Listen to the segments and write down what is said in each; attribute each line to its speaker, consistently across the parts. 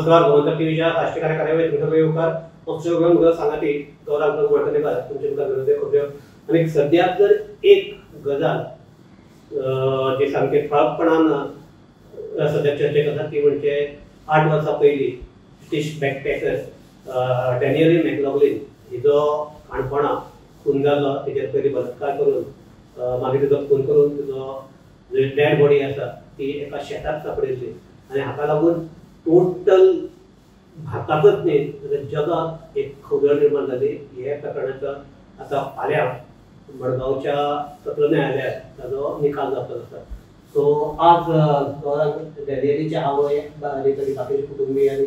Speaker 1: नमस्कार, गोमंतक टीव्हीच्या राष्ट्रीय कार्यक्रमात तुमचं येवकार पक्ष घेऊन मुलं सांगाती गौरव वर्तने का तुमचे मुलं विरोधी खोबऱ्यो आणि सध्या जर एक गजाल जे सामके ठळकपणान सध्या चर्चेक आसा ती म्हणजे 8 वर्सां पयलीं ब्रिटीश बॅकपॅकर डॅनियल मॅकलॉगलिन हिजो काणकोणा खून जाल्लो तेजेर पयलीं बलात्कार करून मागीर तिजो खून करून तिजो जी डॅड बॉडी आसा ती एका शेतांत सांपडिल्ली आनी हाका लागून टोटल भारताकच न्ही तर जगात एक खळबळ निर्माण जाली. हे प्रकरणाचो आतां फाल्यां मडगांवच्या सत्र न्यायालयात ताजो निकाल जातलो आसा. सो आज डॅनियलीचे आवय बाकीचे कुटुंबीय आनी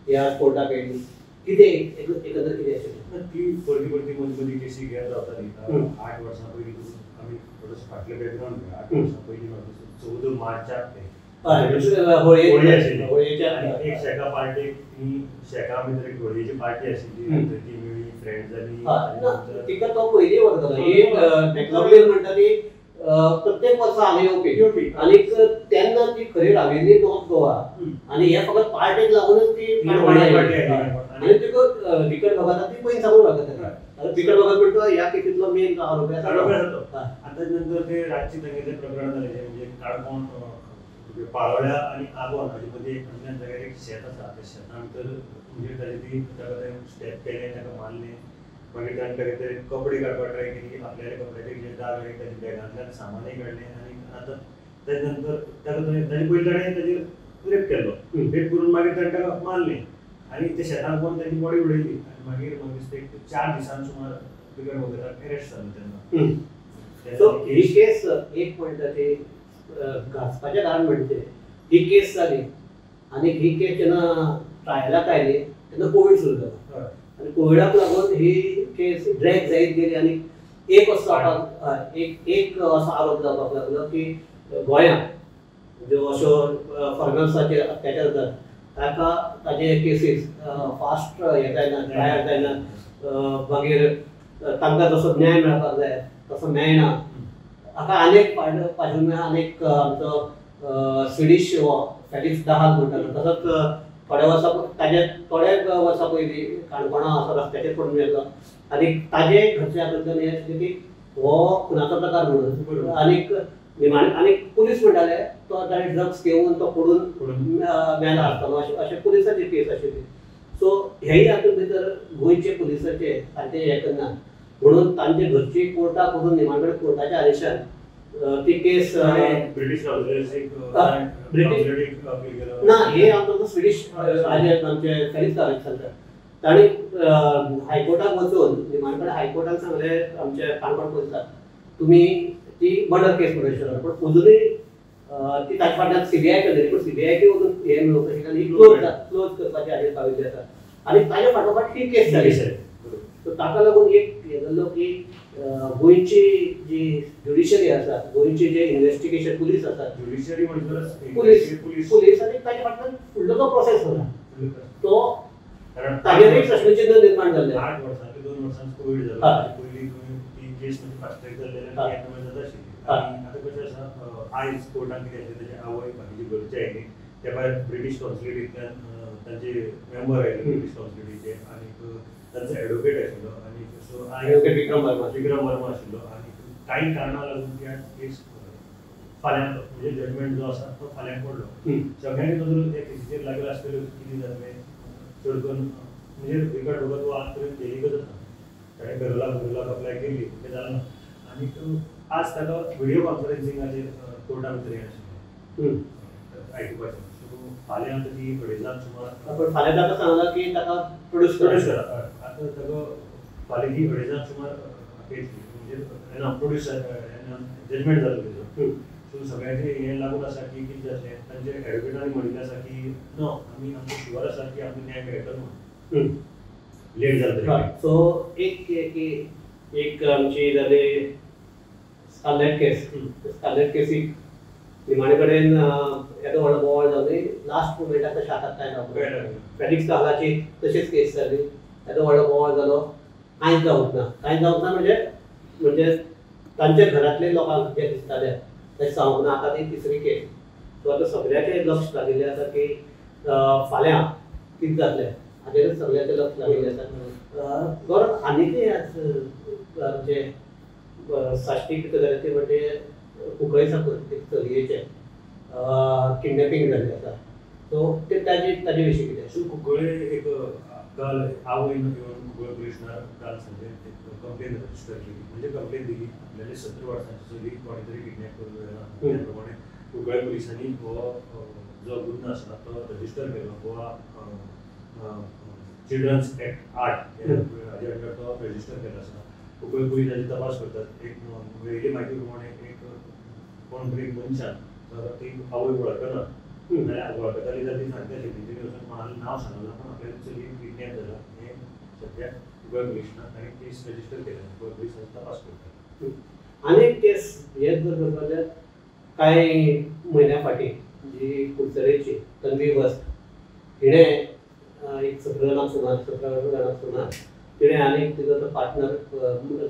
Speaker 1: ह्या कोर्टाक येयली. कितें एकंदर कितें आशिल्लें
Speaker 2: ती परती मजबूती केसी घेत रावताली. 8 वर्सां पयलीं आमी थोडोसो फाटले बॅकग्रावंड घेया. 8 वर्सां पयलीं 14 मार्चाक ते एक शेका पार्टीक शेका भितर एक होळयेची पार्टी आशिल्ली. ती मेळ्ळी फ्रेंड्स जाली.
Speaker 1: तिका तो पयलीं वरतलो एक मॅकलॉगलिन म्हणटा ती प्रत्येक वर्सा हांगा येवपी आनी तेन्ना ती खरी राविल्ली नॉर्थ गोवा आनी हे फकत पार्टेक लागूनच ती आनी तिका विकट भगत ती पयलीं साकून वळखता. विकट भगत म्हणटा ह्या केसींतलो मेन आरोपी
Speaker 2: आसा. आतां नंतर ते रातची तांगेलें प्रकरण जालें म्हणजे काणकोण पाळोळ्या आनी आगोंद हाजे मदीं एक अन्य जाग्यार एक शेत आसा. त्या शेतां भितर म्हणजे ताजे ती ताका स्टेप केलें ताका मारलें. मागीर ताणें ताका ते कपडे काडपाक ट्राय केली. आपल्याले कपड्याचे जे दाग आनी ताजे बॅगांतल्यान सामानय काडलें आनी आतां ताजे नंतर ताका ताजे पयलीं ताणें ताजेर रेप केल्लो. रेप करून मागीर ताणें ताका मारलें आनी ते शेतांत व्हरून ताजी बॉडी उडयली आनी मागीर म्हाका दिसता एक 4 दिसां सुमार बिगर वगताक एरेस्ट जालो तेन्ना.
Speaker 1: सो ही केस एक म्हणटा ती घासपाचें कारण म्हणजे ही केस जाली आनी ही केस जेन्ना ट्रायलाक आयली तेन्ना कोवीड सुरू जालो आनी कोविडाक लागून ही केस ड्रॅग जायत गेली आनी एक असो आरोप जावपाक लागलो की गोंयांत ज्यो अश्यो फॉरेनर्साचेर अत्याचार जातात ताका ताजे केसीस फास्ट हे जायना ट्रायल जायना. मागीर तांकां जसो न्याय मेळपाक जाय तसो मेळना. हाका अनेक अनेक आमचो स्विडीश फॅलिक्स दहाल म्हणटालो तसोच थोड्या वर्सां थोड्या वर्सां पयलीं काणकोणा असो रस्त्याचेर पडून मेल्लो आनी ताजे घरचे कडल्यान हें आशिल्लें की हो खुनाचो प्रकार म्हणून आनीक पुलीस म्हणटाले तो ताणें ड्रग्स घेवन तो पडून मेला आसतलो अशें पुलिसाची केस आशिल्ली. सो हेय हातूंत भितर गोंयचे पुलिसाचे तांचे हें करना म्हणून तांचे घरची कोर्टाक वचून निमाणे कोर्टाच्या आदेशान ती केस
Speaker 2: ब्रिटीश
Speaker 1: ना हे आमचो स्विडीश आमचे फॅलिक्स दहाल सांगता. ताणी हायकोर्टाक वचून निमाणे हायकोर्टान सांगलें आमचे काणकोण पुलिसाक तुमी ती मर्डर केस म्हणून पूण अजुनूय ती ताचे फाटल्यान सीबीआय केल्ली पूण सीबीआयची वचून हे मेळोवंक शकना. ही क्लोज करपाची आदेश पाविल्ले आसा आनी ताचे फाटोफाट ही केस जाली. सो ताका लागून एक हे जाल्लो की गोंयची जी ज्युडिशरी आसा गोंयची जे इन्व्हेस्टिगेशन पुलीस आसा
Speaker 2: ज्युडिशरी म्हणजे
Speaker 1: पुलीस आनी ताचे फाटल्यान फुडलो जो प्रोसेस जाला तो ताजेर एक प्रश्नचिन्ह निर्माण जाल्लें.
Speaker 2: 8 वर्सां 2 वर्सां कोविड जालो. पयलीं ती केस म्हणजे फास्ट ट्रॅक जाल्लें आनी एका जाता आशिल्ली. आतां कशें आसा आयज कोर्टान कितें आशिल्लें तेजे आवय बाकीचे घरचे आयले त्या भायर ब्रिटीश कॉन्सुलेटींतल्यान तांचे मेंबर आयले ब्रिटीश कॉन्सुलेटीचे आनी तांचो एडवोकेट आशिल्लो आनी सो
Speaker 1: एडवोकेट विक्रम
Speaker 2: वर्मा आशिल्लो आनी कांय कारणां लागून त्या केस फाल्यां म्हणजे जजमेंट जो आसा तो फाल्यां पडलो. सगळ्यांनी नजर त्या केसीचेर लागला आसतल्यो कितें जातलें चड करून म्हणजे विकट भगत हो आज पर्यंत जेलीकच आसा. ताणें घरलाक अप्लाय केल्ली तें जालें ना आनी आज ताका व्हिडिओ कॉन्फरन्सिंगाचेर कोर्टा भितर हें आशिल्लें आयकुपाचें. सो फाल्यां आतां ती 2.5 सुमार
Speaker 1: पण फाल्यां ताका सांगलां की ताका प्रोड्यूस
Speaker 2: करा. आतां ताका फाल्यां ती 2.5 सुमार केस म्हणजे प्रोड्यूस जजमेंट जालो तेजो. सो सगळ्यांचें हें लागून आसा की कितें जातलें तांचे एडवोकेटांनी म्हणिल्लें आसा की नो आमी आमकां शुअर आसा की आमकां न्याय मेळटलो म्हणून लेट जाता.
Speaker 1: सो एक आमची जाली स्कारलेट केसीक निमाणे कडेन येदो व्हडलो बोवाळ जाली. लास्ट मोमेंटाक तशें हातात कांय जावना. फॅलिक्स दहालाची तशीच केस जाली. येदो व्हडलो बोवाळ जालो. कांयच जावंक ना म्हणजे तांच्या घरांतले लोकांक जे दिसताले ते सांगूंक ना. आतां ती तिसरी केस. सो आतां सगळ्याचें लक्ष लागिल्लें आसा की फाल्यां कितें जातलें हाचेर सगळ्याचें लक्ष लागिल्लें आसा. गौरव आनीकय आज आमचे साश्टी कितें जालें तें म्हणजे कुंकळी साकून एक चलयेचें किडनॅपिंग जाल्लें आसा. सो ते ताजे विशीं कितें?
Speaker 2: सो कुंकळे एक काल आवयन येवन कुंकळे पुलीस स्टेशनार काल सांजे एक कंप्लेन रजिस्टर केली. म्हणजे कंप्लेन दिली आपल्याला 17 वर्सांची चली कोणी तरी किडनॅप करून व्हेला. त्या प्रमाणे कुंकळे पुलिसांनी हो जो गुन्हो आसा तो रजिस्टर केलो. गोवा चिल्ड्रन्स एक्ट 8 हाजे अंडर तो रजिस्टर केलो आसा. कुंकळे पुलीस हाची तपास करतात. एक मेळिल्ली म्हायती प्रमाणे एक कोण तरी मनशान तर ती आवय वळखना जाल्यार वळखताली जाल्यार ती सांगताली तेंच्यांनी वचून कोणालें नांव सांगलें पूण आपल्याली चली किडनॅप जाला हें सद्या कुंकळे पुलिसांत ताणें केस रजिस्टर केल्या. कुंकळे पुलीस तपास करतात.
Speaker 1: आनी एक केस हेच जर करपाक जाल्यार कांय म्हयन्या फाटीं जी कुडचडेची तन्वी वस्त हिणें एक 17 जाणांक सुमार तिणें आनी तिजो तो पार्टनर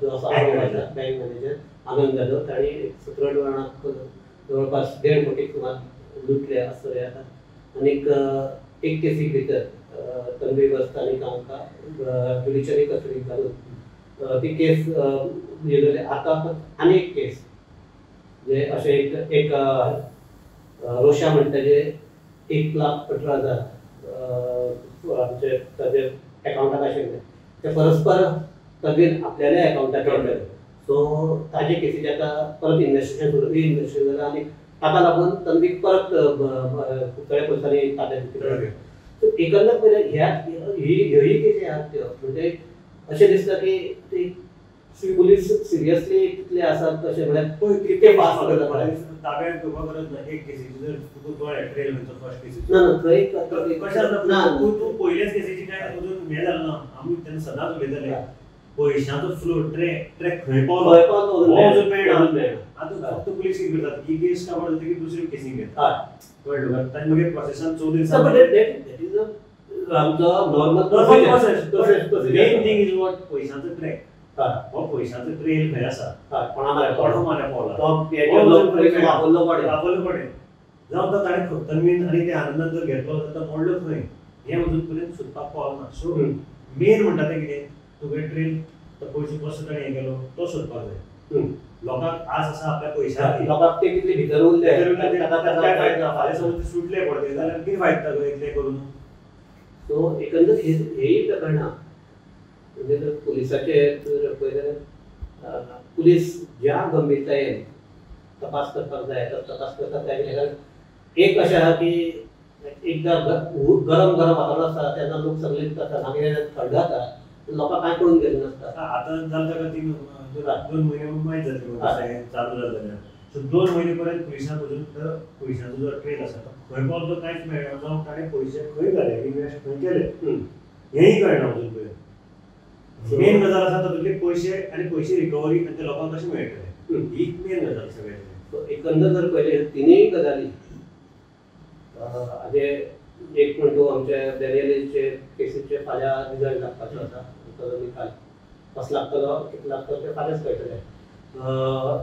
Speaker 1: जो आसा बँक मॅनेजर आनंद जाधव ताणी 17 जाणांक जवळपास 1.5 कोटी सुमार लुटले असो येता. आनीक एक केसी भितर तन्वी वस्त आनीक आमकां जुडिशरी कस्टडीक घालून ती केस येयलेली. आतां आनी एक केस जे अशें एक रोशा म्हणटा जे 1,18,000 आमचे ताजे एकाउंटाक आशिल्ले ते परस्पर तगेन आपल्याल्या एकाउंटाक येयले. सो ताजे केसीचे आतां परत इन्वेस्टिगेशन जालें आनी ताका लागून तन्वीक परत कुंकळे पुलिसांनी ताब्यांत घेतली. सो एकंदर पळयल्यार ह्योय केसी आसात त्यो म्हणजे अशें दिसता की ती पुलीस सिरियसली कितले आसात तशें म्हळ्यार कितें पास करता
Speaker 2: ताब्यात घेवपाक गरज ना. एक केसीची जर तुका दोळे ट्रेल खंयचो फर्स्ट केसीची
Speaker 1: ना थंय
Speaker 2: कशें जाता तूं पयलेच केसीची काय अजून हें जालें ना. आमी तेन्ना सदांच उलयताले पयशांचो फ्लो ट्रॅक खंय पावलो अजून मेळना. आतां फक्त पुलीस कितें करतात ही केस काबार जाता की दुसरी केसीक घेतात कळ्ळें. तांचे मागीर प्रोसेसान 14 दीस
Speaker 1: आमचो normal process
Speaker 2: main thing is what पयशांचो ट्रॅक. हो पयशांचो ट्रेल खंय आसा कोणा मार्या पावला वापरलो पडें जावं तो ताणें तन्वीन आनी ते आनंदान जर घेतलो जाल्यार तो मोडलो खंय हें अजून पर्यंत सोदपाक पावना. सो मेन म्हणटा तें कितें तुगे ट्रेल तो पयशे कसो ताणें हें केलो तो सोदपाक जाय. लोकांक आस आसा आपल्या पयशांक
Speaker 1: लोकांक ते कितले भितर उरले
Speaker 2: फाल्यां समज सुटले पडटे जाल्यार कितें फायद ताका इतलें करून.
Speaker 1: सो एकंदर हेय प्रकरणां म्हणजे जर पुलिसाचे जर पळयल्यार पुलीस ज्या गंभीरतायेन तपास करपाक जाय तो तपास करतात त्या एक अशें आहा की एकदां गरम वातावरण आसता तेन्ना लोक सगळे मागीर थंड जाता लोकांक कांय कळून गेलें नासता.
Speaker 2: आतां जालें ताका 2 म्हयने माहीत जातले चालू जालें जाल्यार. सो 2 म्हयने पर्यंत पुलिसांक अजून पयशांचो जो ट्रेल आसा तो खंय पावलो तो कांयच मेळना. जावं ताणें पयशे खंय घाले इन्वेस्ट खंय केले हेंय कळना अजून पर्यंत. मेन गजाल आसा तातूंतले पयशे आनी पयशे रिकवरी आनी ते लोकांक कशें मेळटले ही मेन गजाल सगळ्यात.
Speaker 1: एकंदर जर पळयलें तिनूय गजाली हाजे एक म्हणटू आमचे डॅनियलीचे केसीचे फाल्यां रिजल्ट लागपाचो आसा. तो निकाल कसो लागतलो कितलो लागतलो ते फाल्यांच कळटलें.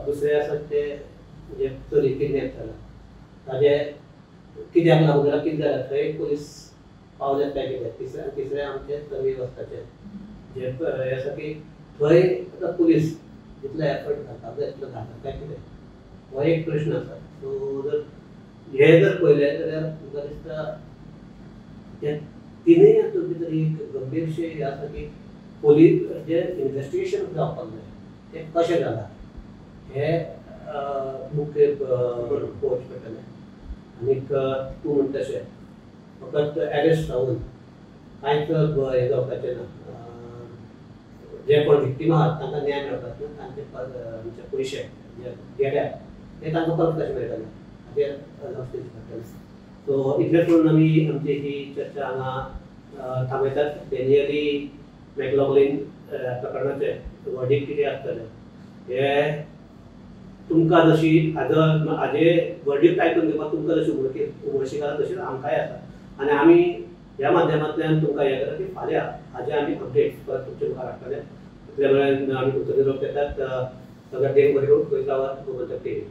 Speaker 1: दुसरें आसा ते म्हणजे चली किडनॅप जाला ताजे कित्याक लागून जाल्यार कितें जालें थंय पुलीस पावल्यात काय कितें. तिसरें आमचें तन्वी वस्ताचें जे हें आसा की थंय आतां पुलीस इतलो एफर्ट घालता जाय इतलो घालता काय कितें हो एक प्रश्न आसा. सो जर हे जर पळयलें जाल्यार म्हाका दिसता त्या तिनूय हातूंत भितर एक गंभीरशें हें आसा की पुलीस जे इन्वेस्टिगेशन जावपाक जाय तें कशें जालां हें मुख्य पळोवचें पडटलें. आनीक तूं म्हणटा तशें फकत एरेस्ट जावन कांयच हें जावपाचें ना. जे कोण विक्टीम आहात तांकां न्याय मेळपाक ना. तांचे पयशे जे गेल्या ते तांकां परत कशें मेळटले हाचेर लक्ष दिवचें पडटलें. सो इतलें करून आमी आमची ही चर्चा हांगा थांबयतात. डॅनियली मॅकलॉगलीन प्रकरणाचे वर्डीक कितें आसतलें हें तुमकां जशी हाजे वर्डीक आयकून घेवपाक तुमकां जशी उमळशीक आसा तशीच आमकांय आसा. आनी आमी ह्या माध्यमांतल्यान तुमकां हें करता की फाल्यां हाजे आमी अपडेट्स परत तुमचे मुखार हाडटले. इतले वेळान आमी तुमचो निरोप घेतात. सगळ्यांक बरी करून पळयता गोमंतक टीव्ही.